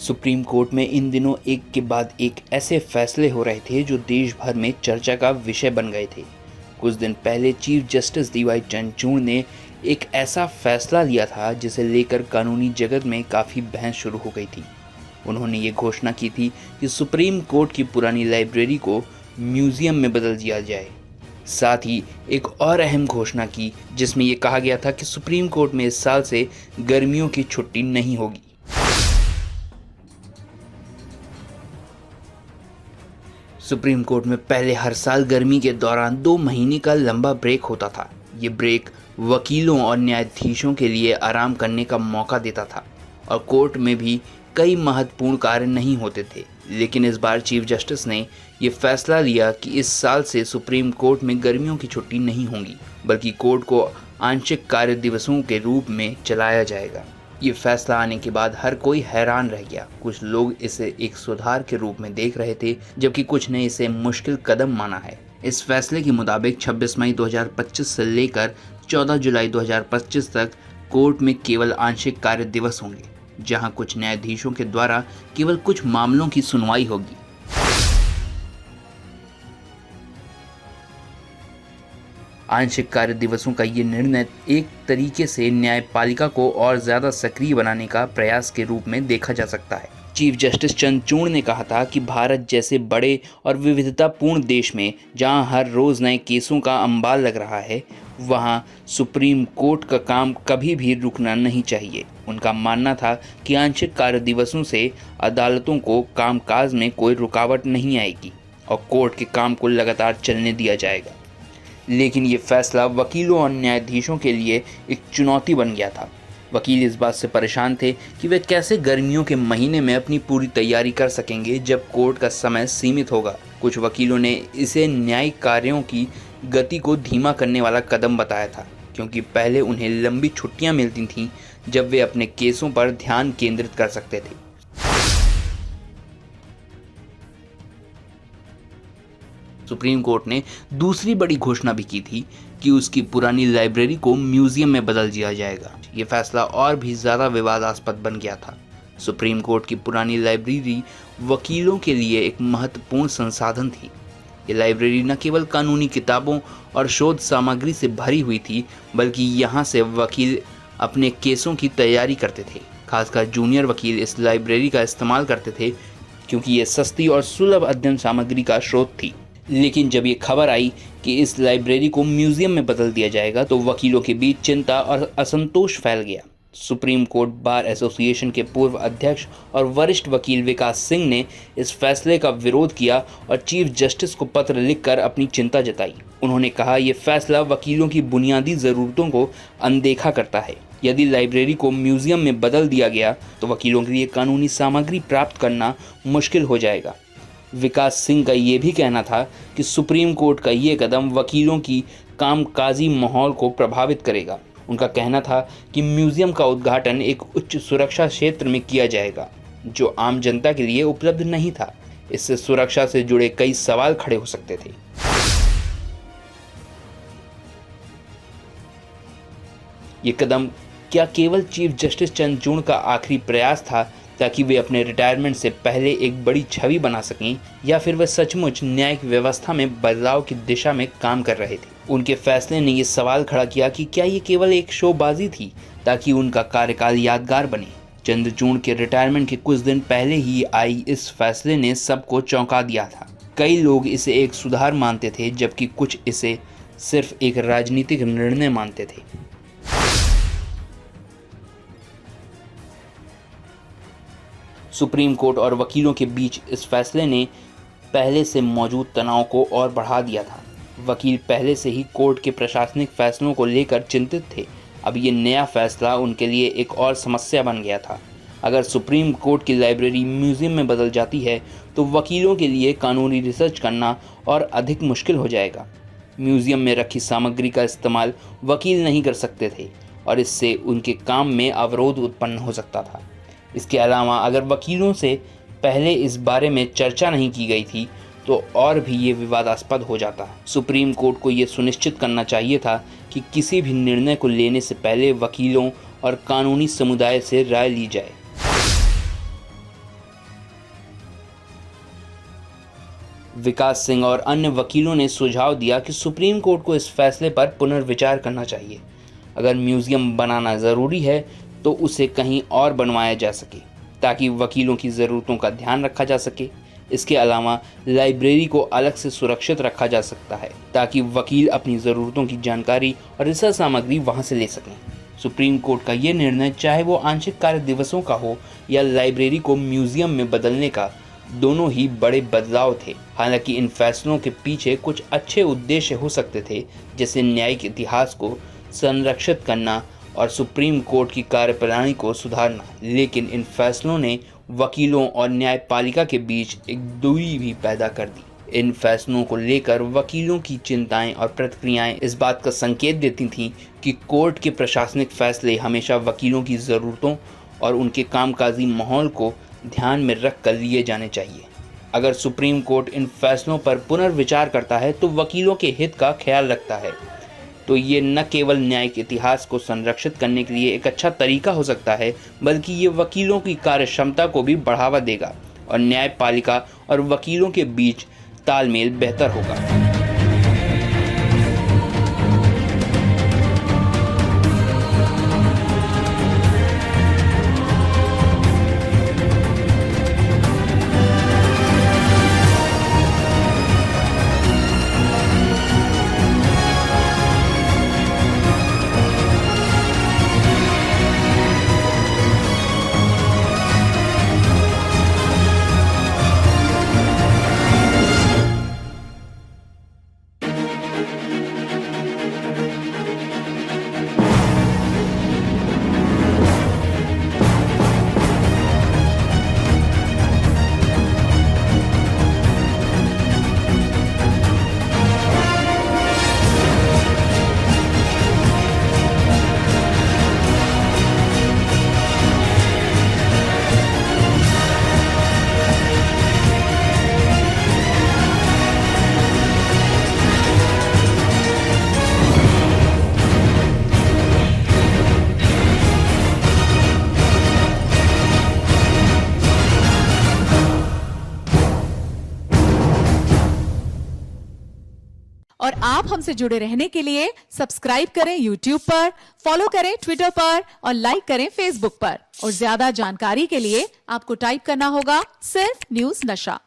Supreme court में इन दिनों एक के बाद एक ऐसे फैसले हो रहे थे जो देश भर में चर्चा का विषय बन गए थे। कुछ दिन पहले चीफ जस्टिस डीवाई चंद्रचूड़ ने एक ऐसा फैसला लिया था जिसे लेकर कानूनी जगत में काफ़ी बहस शुरू हो गई थी। उन्होंने ये घोषणा की थी कि सुप्रीम कोर्ट की पुरानी लाइब्रेरी को म्यूजियम में बदल दिया जाए। साथ ही एक और अहम घोषणा की जिसमें यह कहा गया था कि सुप्रीम कोर्ट में इस साल से गर्मियों की छुट्टी नहीं होगी। सुप्रीम कोर्ट में पहले हर साल गर्मी के दौरान 2 महीने का लंबा ब्रेक होता था। ये ब्रेक वकीलों और न्यायाधीशों के लिए आराम करने का मौका देता था और कोर्ट में भी कई महत्वपूर्ण कार्य नहीं होते थे। लेकिन इस बार चीफ जस्टिस ने ये फैसला लिया कि इस साल से सुप्रीम कोर्ट में गर्मियों की छुट्टी नहीं होगी, बल्कि कोर्ट को आंशिक कार्य दिवसों के रूप में चलाया जाएगा। ये फैसला आने के बाद हर कोई हैरान रह गया। कुछ लोग इसे एक सुधार के रूप में देख रहे थे, जबकि कुछ ने इसे मुश्किल कदम माना है। इस फैसले के मुताबिक 26 मई 2025 से लेकर 14 जुलाई 2025 तक कोर्ट में केवल आंशिक कार्य दिवस होंगे, जहां कुछ न्यायाधीशों के द्वारा केवल कुछ मामलों की सुनवाई होगी। आंशिक कार्य दिवसों का ये निर्णय एक तरीके से न्यायपालिका को और ज्यादा सक्रिय बनाने का प्रयास के रूप में देखा जा सकता है। चीफ जस्टिस चंद्रचूड़ ने कहा था कि भारत जैसे बड़े और विविधतापूर्ण देश में जहां हर रोज नए केसों का अंबार लग रहा है, वहां सुप्रीम कोर्ट का काम कभी भी रुकना नहीं चाहिए। उनका मानना था कि आंशिक कार्य दिवसों से अदालतों को कामकाज में कोई रुकावट नहीं आएगी और कोर्ट के काम को लगातार चलने दिया जाएगा। लेकिन ये फैसला वकीलों और न्यायाधीशों के लिए एक चुनौती बन गया था। वकील इस बात से परेशान थे कि वे कैसे गर्मियों के महीने में अपनी पूरी तैयारी कर सकेंगे जब कोर्ट का समय सीमित होगा। कुछ वकीलों ने इसे न्यायिक कार्यों की गति को धीमा करने वाला कदम बताया था, क्योंकि पहले उन्हें लंबी छुट्टियां मिलती थीं जब वे अपने केसों पर ध्यान केंद्रित कर सकते थे। सुप्रीम कोर्ट ने दूसरी बड़ी घोषणा भी की थी कि उसकी पुरानी लाइब्रेरी को म्यूजियम में बदल दिया जाएगा। ये फैसला और भी ज़्यादा विवादास्पद बन गया था। सुप्रीम कोर्ट की पुरानी लाइब्रेरी वकीलों के लिए एक महत्वपूर्ण संसाधन थी। ये लाइब्रेरी न केवल कानूनी किताबों और शोध सामग्री से भरी हुई थी, बल्कि यहाँ से वकील अपने केसों की तैयारी करते थे। खासकर जूनियर वकील इस लाइब्रेरी का इस्तेमाल करते थे क्योंकि ये सस्ती और सुलभ अध्ययन सामग्री का स्रोत थी। लेकिन जब ये खबर आई कि इस लाइब्रेरी को म्यूजियम में बदल दिया जाएगा, तो वकीलों के बीच चिंता और असंतोष फैल गया। सुप्रीम कोर्ट बार एसोसिएशन के पूर्व अध्यक्ष और वरिष्ठ वकील विकास सिंह ने इस फैसले का विरोध किया और चीफ जस्टिस को पत्र लिखकर अपनी चिंता जताई। उन्होंने कहा, यह फैसला वकीलों की बुनियादी ज़रूरतों को अनदेखा करता है। यदि लाइब्रेरी को म्यूजियम में बदल दिया गया तो वकीलों के लिए कानूनी सामग्री प्राप्त करना मुश्किल हो जाएगा। विकास सिंह का ये भी कहना था कि सुप्रीम कोर्ट का ये कदम वकीलों की कामकाजी माहौल को प्रभावित करेगा। उनका कहना था कि म्यूजियम का उद्घाटन एक उच्च सुरक्षा क्षेत्र में किया जाएगा, जो आम जनता के लिए उपलब्ध नहीं था। इससे सुरक्षा से जुड़े कई सवाल खड़े हो सकते थे। ये कदम क्या केवल चीफ जस्टिस चंद्रचूड़ का आखिरी प्रयास था ताकि वे अपने रिटायरमेंट से पहले एक बड़ी छवि बना सकें, या फिर वे सचमुच न्यायिक व्यवस्था में बदलाव की दिशा में काम कर रहे थे? उनके फैसले ने ये सवाल खड़ा किया कि क्या ये केवल एक शोबाजी थी ताकि उनका कार्यकाल यादगार बने। चंद्रचूड़ के रिटायरमेंट के कुछ दिन पहले ही आई इस फैसले ने सबको चौंका दिया था। कई लोग इसे एक सुधार मानते थे, जबकि कुछ इसे सिर्फ एक राजनीतिक निर्णय मानते थे। सुप्रीम कोर्ट और वकीलों के बीच इस फैसले ने पहले से मौजूद तनाव को और बढ़ा दिया था। वकील पहले से ही कोर्ट के प्रशासनिक फैसलों को लेकर चिंतित थे। अब ये नया फैसला उनके लिए एक और समस्या बन गया था। अगर सुप्रीम कोर्ट की लाइब्रेरी म्यूजियम में बदल जाती है तो वकीलों के लिए कानूनी रिसर्च करना और अधिक मुश्किल हो जाएगा। म्यूजियम में रखी सामग्री का इस्तेमाल वकील नहीं कर सकते थे और इससे उनके काम में अवरोध उत्पन्न हो सकता था। इसके अलावा अगर वकीलों से पहले इस बारे में चर्चा नहीं की गई थी तो और भी ये विवादास्पद हो जाता। सुप्रीम कोर्ट को ये सुनिश्चित करना चाहिए था कि किसी भी निर्णय को लेने से पहले वकीलों और कानूनी समुदाय से राय ली जाए। विकास सिंह और अन्य वकीलों ने सुझाव दिया कि सुप्रीम कोर्ट को इस फैसले पर पुनर्विचार करना चाहिए। अगर म्यूजियम बनाना ज़रूरी है तो उसे कहीं और बनवाया जा सके ताकि वकीलों की ज़रूरतों का ध्यान रखा जा सके। इसके अलावा लाइब्रेरी को अलग से सुरक्षित रखा जा सकता है ताकि वकील अपनी ज़रूरतों की जानकारी और रिसर्च सामग्री वहां से ले सकें। सुप्रीम कोर्ट का ये निर्णय, चाहे वो आंशिक कार्य दिवसों का हो या लाइब्रेरी को म्यूजियम में बदलने का, दोनों ही बड़े बदलाव थे। हालांकि इन फैसलों के पीछे कुछ अच्छे उद्देश्य हो सकते थे, जैसे न्यायिक इतिहास को संरक्षित करना और सुप्रीम कोर्ट की कार्यप्रणाली को सुधारना। लेकिन इन फैसलों ने वकीलों और न्यायपालिका के बीच एक दूरी भी पैदा कर दी। इन फैसलों को लेकर वकीलों की चिंताएं और प्रतिक्रियाएं इस बात का संकेत देती थीं कि कोर्ट के प्रशासनिक फैसले हमेशा वकीलों की ज़रूरतों और उनके कामकाजी माहौल को ध्यान में रख कर लिए जाने चाहिए। अगर सुप्रीम कोर्ट इन फैसलों पर पुनर्विचार करता है तो वकीलों के हित का ख्याल रखता है, तो ये न केवल न्यायिक इतिहास को संरक्षित करने के लिए एक अच्छा तरीका हो सकता है, बल्कि ये वकीलों की कार्यक्षमता को भी बढ़ावा देगा और न्यायपालिका और वकीलों के बीच तालमेल बेहतर होगा। और आप हमसे जुड़े रहने के लिए सब्सक्राइब करें YouTube पर, फॉलो करें ट्विटर पर और लाइक करें Facebook पर। और ज्यादा जानकारी के लिए आपको टाइप करना होगा सिर्फ न्यूज़ नशा।